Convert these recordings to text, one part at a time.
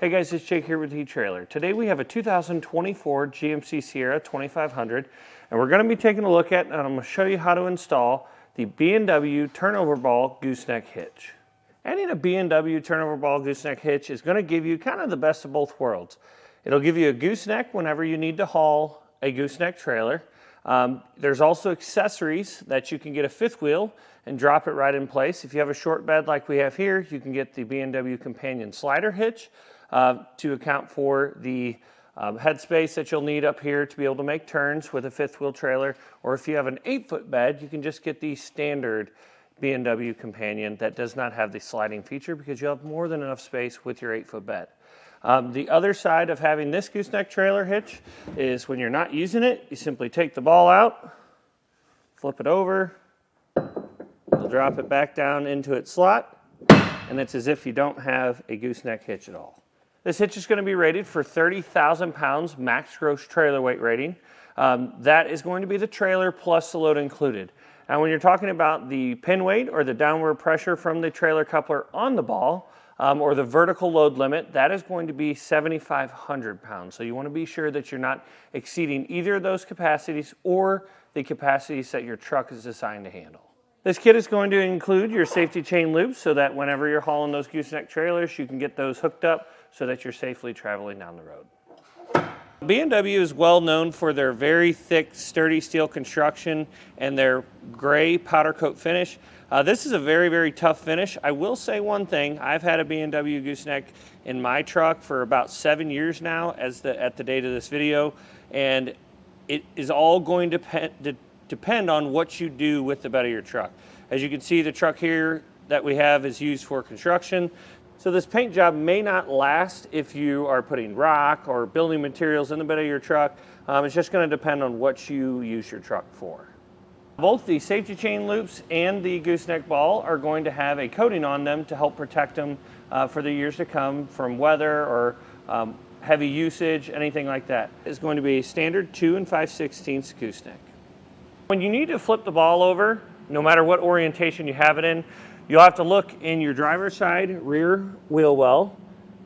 Hey guys, it's Jake here with eTrailer. Today we have a 2024 GMC Sierra 2500 and we're going to be taking a look at and I'm going to show you how to install the B&W Turnoverball Gooseneck Hitch. Adding a B&W Turnoverball Gooseneck Hitch is going to give you kind of the best of both worlds. It'll give you a gooseneck whenever you need to haul a gooseneck trailer. There's also accessories that you can get a fifth wheel and drop it right in place. If you have a short bed like we have here, you can get the B&W Companion Slider Hitch to account for the headspace that you'll need up here to be able to make turns with a fifth wheel trailer. Or if you have an 8-foot bed, you can just get the standard B&W Companion that does not have the sliding feature because you'll have more than enough space with your 8-foot bed. The other side of having this gooseneck trailer hitch is when you're not using it, you simply take the ball out, flip it over, you'll drop it back down into its slot, and it's as if you don't have a gooseneck hitch at all. This hitch is going to be rated for 30,000 pounds max gross trailer weight rating. That is going to be the trailer plus the load included. Now when you're talking about the pin weight or the downward pressure from the trailer coupler on the ball, or the vertical load limit, that is going to be 7,500 pounds. So you want to be sure that you're not exceeding either of those capacities or the capacities that your truck is designed to handle. This kit is going to include your safety chain loops so that whenever you're hauling those gooseneck trailers, you can get those hooked up so that you're safely traveling down the road. B&W is well known for their very thick, sturdy steel construction and their gray powder coat finish. This is a very, very tough finish. I will say one thing. I've had a B&W gooseneck in my truck for about 7 years now at the date of this video, and it is all going to depend on what you do with the bed of your truck. As you can see, the truck here that we have is used for construction. So this paint job may not last if you are putting rock or building materials in the bed of your truck. It's just going to depend on what you use your truck for. Both the safety chain loops and the gooseneck ball are going to have a coating on them to help protect them for the years to come from weather or heavy usage, anything like that. It's going to be a standard 2 5/16 gooseneck. When you need to flip the ball over, no matter what orientation you have it in, you'll have to look in your driver's side rear wheel well.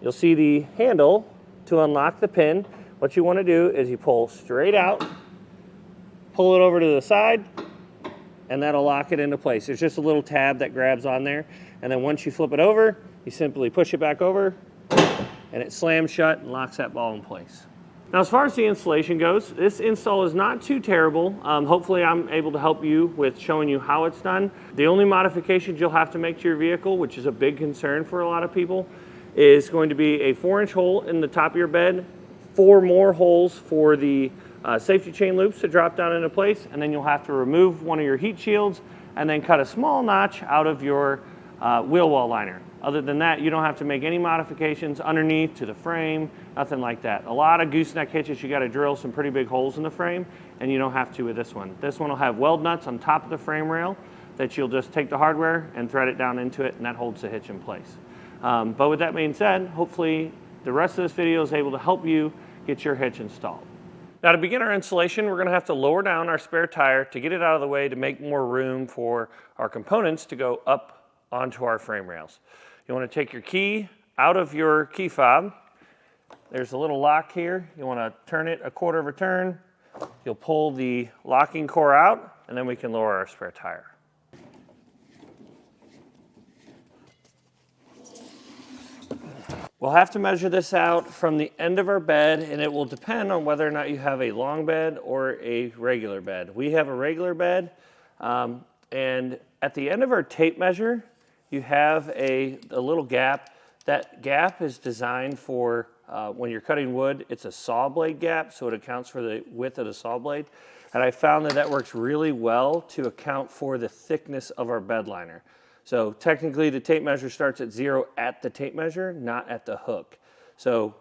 You'll see the handle to unlock the pin. What you want to do is you pull straight out, pull it over to the side, and that'll lock it into place. There's just a little tab that grabs on there, and then once you flip it over, you simply push it back over, and it slams shut and locks that ball in place. Now, as far as the installation goes, this install is not too terrible. Hopefully I'm able to help you with showing you how it's done. The only modifications you'll have to make to your vehicle, which is a big concern for a lot of people, is going to be a 4-inch hole in the top of your bed, 4 more holes for the safety chain loops to drop down into place, and then you'll have to remove one of your heat shields and then cut a small notch out of your wheel well liner. Other than that, you don't have to make any modifications underneath to the frame, nothing like that. A lot of gooseneck hitches, you got to drill some pretty big holes in the frame, and you don't have to with this one. This one will have weld nuts on top of the frame rail that you'll just take the hardware and thread it down into it, and that holds the hitch in place. But with that being said, hopefully the rest of this video is able to help you get your hitch installed. Now to begin our installation, we're going to have to lower down our spare tire to get it out of the way to make more room for our components to go up onto our frame rails. You want to take your key out of your key fob. There's a little lock here. You want to turn it a quarter of a turn. You'll pull the locking core out, and then we can lower our spare tire. We'll have to measure this out from the end of our bed, and it will depend on whether or not you have a long bed or a regular bed. We have a regular bed, and at the end of our tape measure, you have a little gap. That gap is designed for when you're cutting wood. It's a saw blade gap, so it accounts for the width of the saw blade. And I found that works really well to account for the thickness of our bed liner. So technically the tape measure starts at 0 at the tape measure, not at the hook. So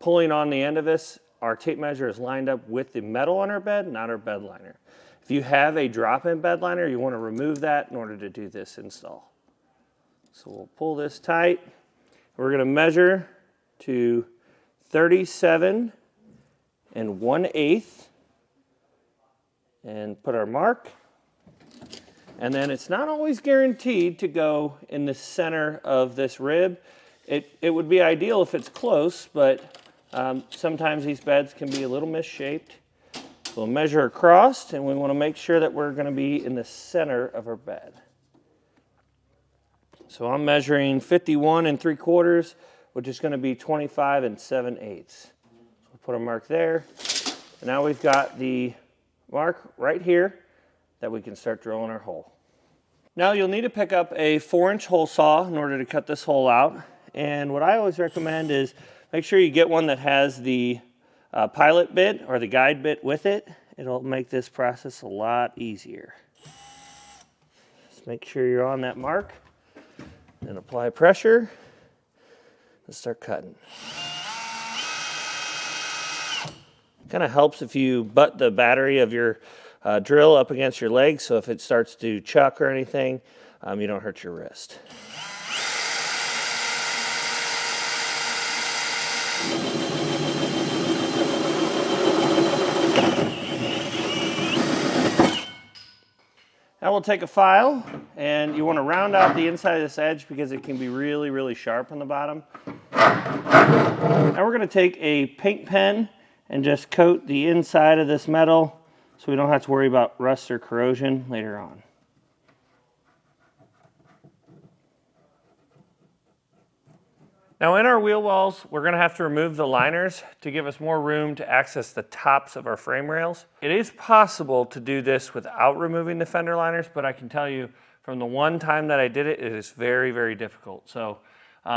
pulling on the end of this, our tape measure is lined up with the metal on our bed, not our bed liner. If you have a drop-in bed liner, you want to remove that in order to do this install. So we'll pull this tight. We're going to measure to 37 1/8 and put our mark. And then it's not always guaranteed to go in the center of this rib. It would be ideal if it's close, but sometimes these beds can be a little misshaped. We'll measure across, and we want to make sure that we're going to be in the center of our bed. So I'm measuring 51 3/4, which is going to be 25 7/8. So we'll put a mark there. And now we've got the mark right here that we can start drilling our hole. Now you'll need to pick up a 4-inch hole saw in order to cut this hole out. And what I always recommend is make sure you get one that has the pilot bit or the guide bit with it. It'll make this process a lot easier. Just make sure you're on that mark and apply pressure and start cutting. Kind of helps if you butt the battery of your drill up against your leg, so if it starts to chuck or anything, you don't hurt your wrist. Now we'll take a file, and you want to round out the inside of this edge because it can be really, really sharp on the bottom. Now we're going to take a paint pen and just coat the inside of this metal so we don't have to worry about rust or corrosion later on. Now in our wheel wells, we're going to have to remove the liners to give us more room to access the tops of our frame rails. It is possible to do this without removing the fender liners, but I can tell you from the one time that I did it, it is very, very difficult. So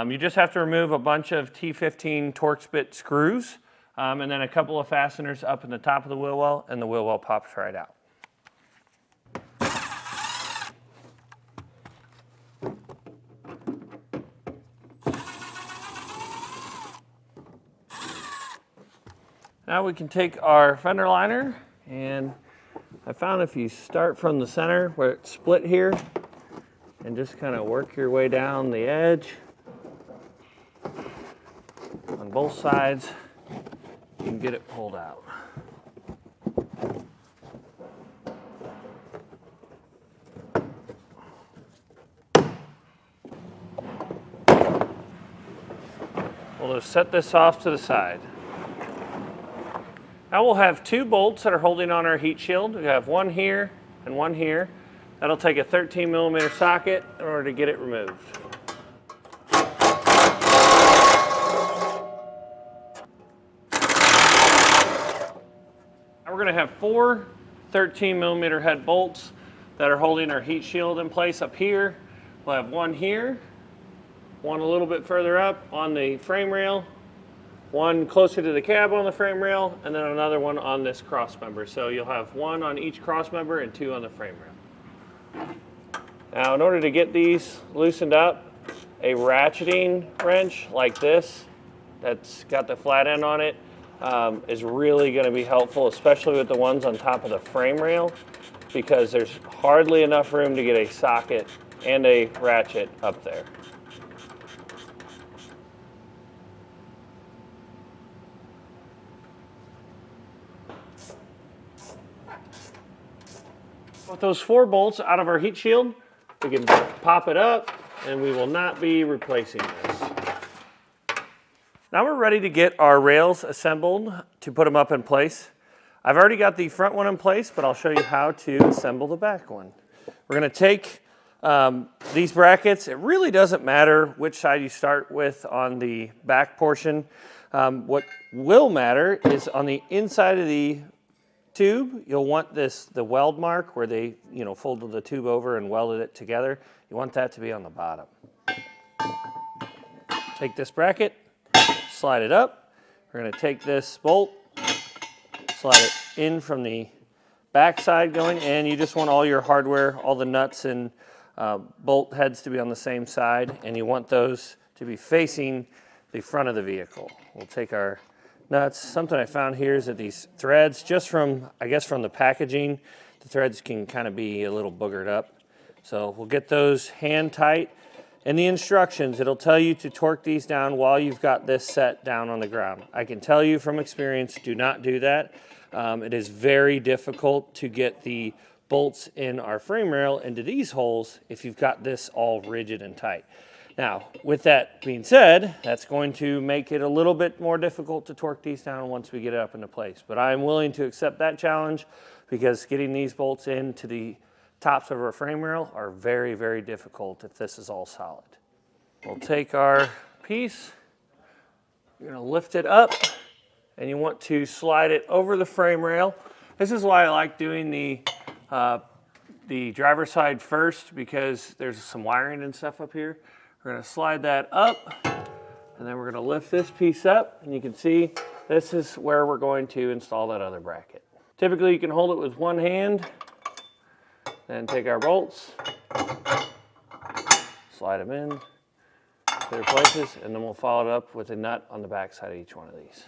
you just have to remove a bunch of T15 Torx bit screws and then a couple of fasteners up in the top of the wheel well, and the wheel well pops right out. Now we can take our fender liner, and I found if you start from the center where it's split here and just kind of work your way down the edge on both sides, you can get it pulled out. We'll just set this off to the side. Now we'll have two bolts that are holding on our heat shield. We have one here and one here. That'll take a 13mm socket in order to get it removed. Now we're going to have four 13mm head bolts that are holding our heat shield in place up here. We'll have one here, one a little bit further up on the frame rail, one closer to the cab on the frame rail, and then another one on this cross member. So you'll have one on each cross member and two on the frame rail. Now in order to get these loosened up, a ratcheting wrench like this that's got the flat end on it is really going to be helpful, especially with the ones on top of the frame rail, because there's hardly enough room to get a socket and a ratchet up there. With those four bolts out of our heat shield, we can pop it up, and we will not be replacing this. Now we're ready to get our rails assembled to put them up in place. I've already got the front one in place, but I'll show you how to assemble the back one. We're going to take these brackets. It really doesn't matter which side you start with on the back portion. What will matter is on the inside of the tube, you'll want the weld mark where they folded the tube over and welded it together. You want that to be on the bottom. Take this bracket, slide it up. We're going to take this bolt, slide it in from the back side going, and you just want all your hardware, all the nuts and bolt heads to be on the same side, and you want those to be facing the front of the vehicle. We'll take our nuts. Something I found here is that these threads, just from, I guess from the packaging, the threads can kind of be a little boogered up. So we'll get those hand tight. In the instructions, it'll tell you to torque these down while you've got this set down on the ground. I can tell you from experience, do not do that. It is very difficult to get the bolts in our frame rail into these holes if you've got this all rigid and tight. Now, with that being said, that's going to make it a little bit more difficult to torque these down once we get it up into place. But I'm willing to accept that challenge because getting these bolts into the tops of our frame rail are very, very difficult if this is all solid. We'll take our piece, you're going to lift it up, and you want to slide it over the frame rail. This is why I like doing the driver's side first, because there's some wiring and stuff up here. We're going to slide that up, and then we're going to lift this piece up, and you can see this is where we're going to install that other bracket. Typically you can hold it with one hand, then take our bolts, slide them in to their places, and then we'll follow it up with a nut on the back side of each one of these.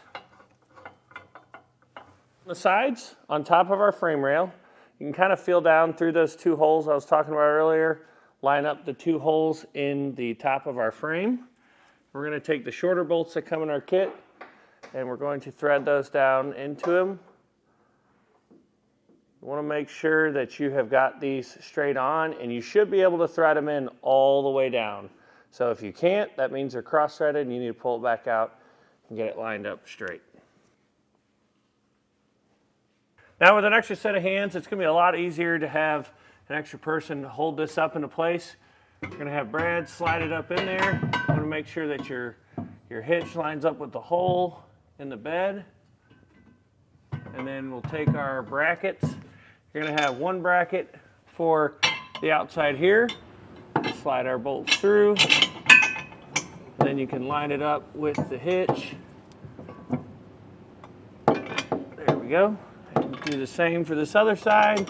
The sides, on top of our frame rail, you can kind of feel down through those two holes I was talking about earlier, line up the two holes in the top of our frame. We're going to take the shorter bolts that come in our kit, and we're going to thread those down into them. You want to make sure that you have got these straight on, and you should be able to thread them in all the way down. So if you can't, that means they're cross-threaded and you need to pull it back out and get it lined up straight. Now with an extra set of hands, it's going to be a lot easier to have an extra person hold this up into place. You're going to have Brad slide it up in there. You want to make sure that your hitch lines up with the hole in the bed. And then we'll take our brackets. You're going to have one bracket for the outside here. Slide our bolts through. Then you can line it up with the hitch. There we go. Do the same for this other side,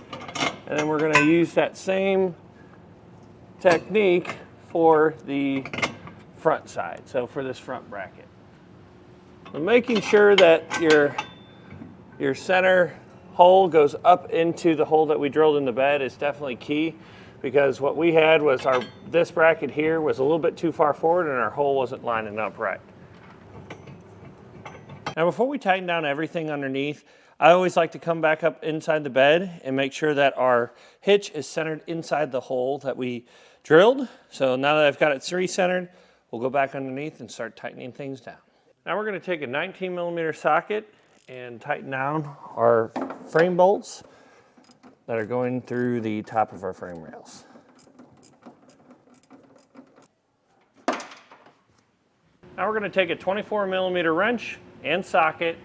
and then we're going to use that same technique for the front side, so for this front bracket. So making sure that your center hole goes up into the hole that we drilled in the bed is definitely key, because what we had was this bracket here was a little bit too far forward and our hole wasn't lining up right. Now before we tighten down everything underneath, I always like to come back up inside the bed and make sure that our hitch is centered inside the hole that we drilled. So now that I've got it re-centered, we'll go back underneath and start tightening things down. Now we're going to take a 19mm socket and tighten down our frame bolts that are going through the top of our frame rails. Now we're going to take a 24mm wrench and socket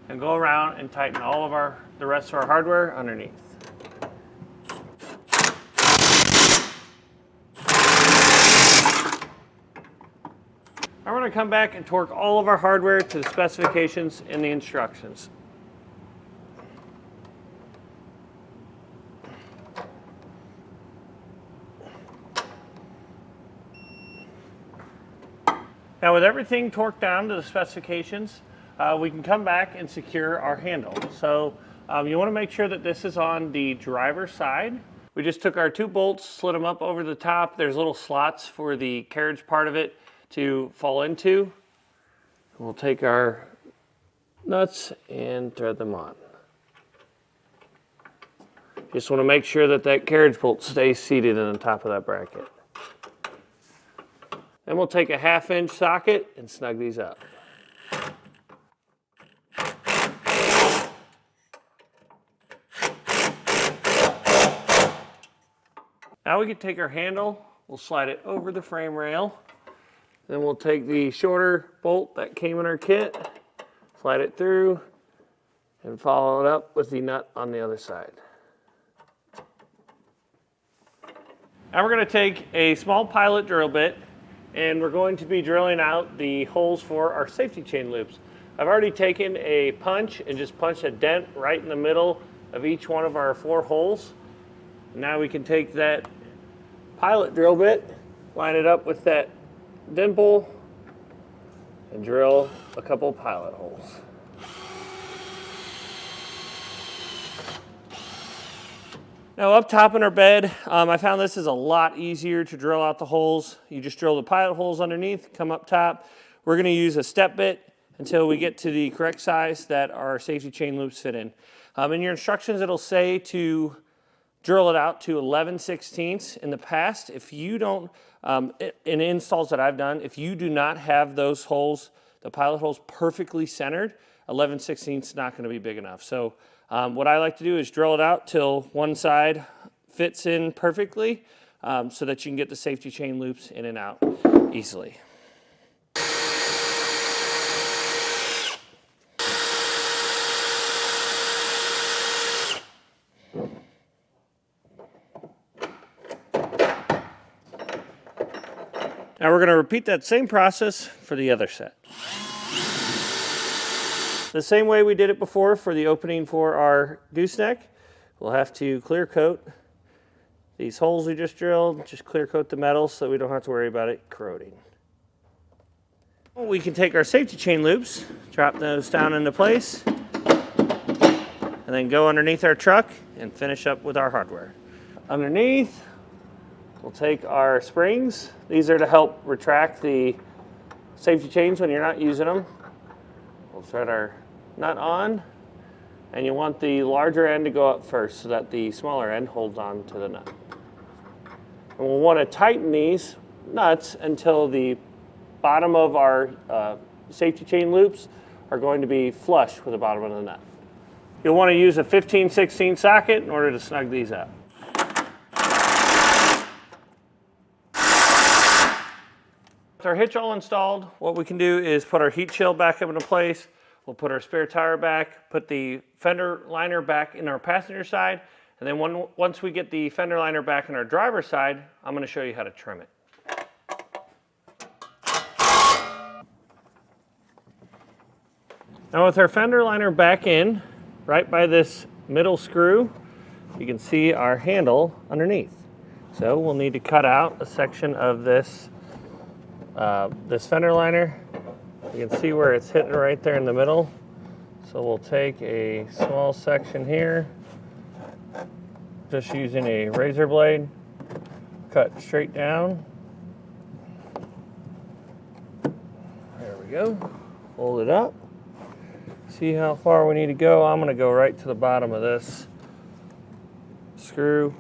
and go around and tighten all of the rest of our hardware underneath. Now we're going to come back and torque all of our hardware to the specifications in the instructions. Now with everything torqued down to the specifications, we can come back and secure our handle. So you want to make sure that this is on the driver's side. We just took our two bolts, slid them up over the top. There's little slots for the carriage part of it to fall into. We'll take our nuts and thread them on. Just want to make sure that that carriage bolt stays seated in the top of that bracket. Then we'll take a 1/2-inch socket and snug these up. Now we can take our handle, we'll slide it over the frame rail. Then we'll take the shorter bolt that came in our kit, slide it through, and follow it up with the nut on the other side. Now we're going to take a small pilot drill bit, and we're going to be drilling out the holes for our safety chain loops. I've already taken a punch and just punched a dent right in the middle of each one of our 4 holes. Now we can take that pilot drill bit, line it up with that dimple, and drill a couple pilot holes. Now up top in our bed, I found this is a lot easier to drill out the holes. You just drill the pilot holes underneath, come up top. We're going to use a step bit until we get to the correct size that our safety chain loops fit in. In your instructions it'll say to drill it out to 11/16. In the past, if you don't In installs that I've done, if you do not have those holes, the pilot holes perfectly centered, 11/16 is not going to be big enough. So what I like to do is drill it out till one side fits in perfectly so that you can get the safety chain loops in and out easily. Now we're going to repeat that same process for the other set. The same way we did it before for the opening for our gooseneck, we'll have to clear coat these holes we just drilled, just clear coat the metal so we don't have to worry about it corroding. We can take our safety chain loops, drop those down into place, and then go underneath our truck and finish up with our hardware. Underneath, we'll take our springs. These are to help retract the safety chains when you're not using them. We'll thread our nut on, and you want the larger end to go up first so that the smaller end holds on to the nut. And we'll want to tighten these nuts until the bottom of our safety chain loops are going to be flush with the bottom of the nut. You'll want to use a 15/16 socket in order to snug these up. With our hitch all installed, what we can do is put our heat shield back up into place. We'll put our spare tire back, put the fender liner back in our passenger side, and then once we get the fender liner back in our driver's side, I'm going to show you how to trim it. Now with our fender liner back in, right by this middle screw, you can see our handle underneath. So we'll need to cut out a section of this fender liner. You can see where it's hitting right there in the middle. So we'll take a small section here, just using a razor blade, cut straight down. There we go. Hold it up. See how far we need to go? I'm going to go right to the bottom of this screw.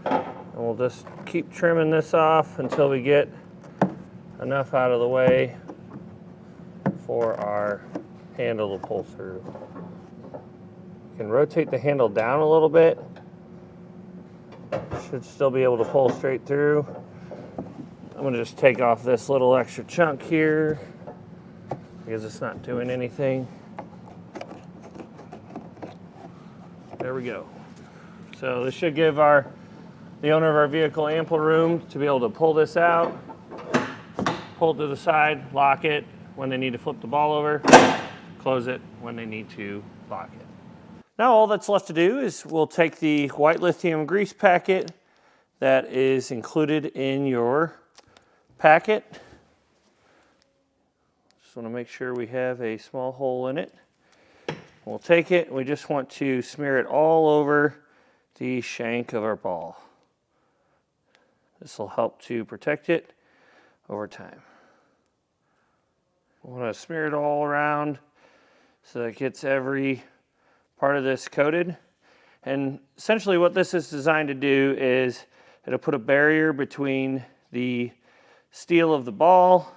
And we'll just keep trimming this off until we get enough out of the way for our handle to pull through. You can rotate the handle down a little bit. Should still be able to pull straight through. I'm going to just take off this little extra chunk here because it's not doing anything. There we go. So this should give the owner of our vehicle ample room to be able to pull this out, pull it to the side, lock it when they need to flip the ball over, close it when they need to lock it. Now all that's left to do is we'll take the white lithium grease packet that is included in your packet. Just want to make sure we have a small hole in it. We'll take it and we just want to smear it all over the shank of our ball. This will help to protect it over time. We want to smear it all around so that it gets every part of this coated. And essentially what this is designed to do is it'll put a barrier between the steel of the ball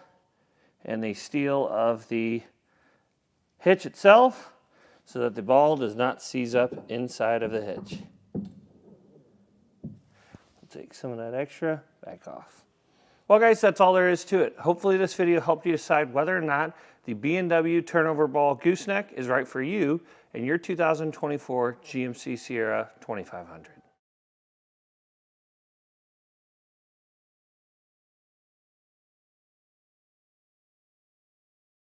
and the steel of the hitch itself so that the ball does not seize up inside of the hitch. Take some of that extra back off. Well guys, that's all there is to it. Hopefully this video helped you decide whether or not the B&W Turnoverball Gooseneck is right for you in your 2024 GMC Sierra 2500.